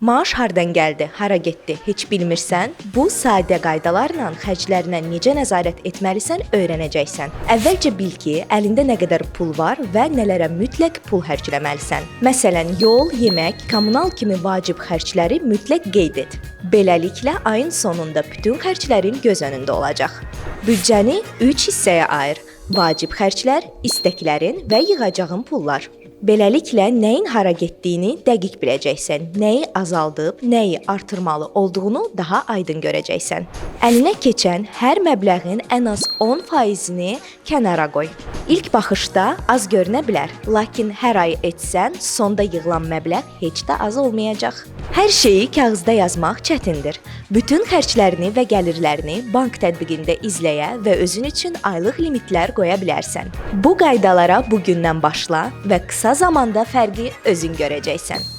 Maaş hardan gəldi, hara getdi, heç bilmirsən? Bu sadə qaydalarla xərclərinə necə nəzarət etməlisən öyrənəcəksən. Əvvəlcə bil ki, əlində nə qədər pul var və nələrə mütləq pul xərcləməlisən. Məsələn, yol, yemək, kommunal kimi vacib xərcləri mütləq qeyd et. Beləliklə, ayın sonunda bütün xərclərin göz önündə olacaq. Büdcəni 3 hissəyə ayır. Vacib xərclər, istəklərin və yığacağın pullar. Beləliklə, nəyin hara getdiyini dəqiq biləcəksən, nəyi azaldıb, nəyi artırmalı olduğunu daha aydın görəcəksən. Əlinə keçən hər məbləğin ən az 10%-ni kənara qoy. İlk baxışda az görünə bilər, lakin hər ay etsən, sonda yığılan məbləğ heç də az olmayacaq. Hər şeyi kağızda yazmaq çətindir. Bütün xərclərini və gəlirlərini bank tətbiqində izləyə və özün üçün aylıq limitlər qoya bilərsən. Bu qaydalara bugündən başla və qısa zamanda fərqi özün görəcəksən.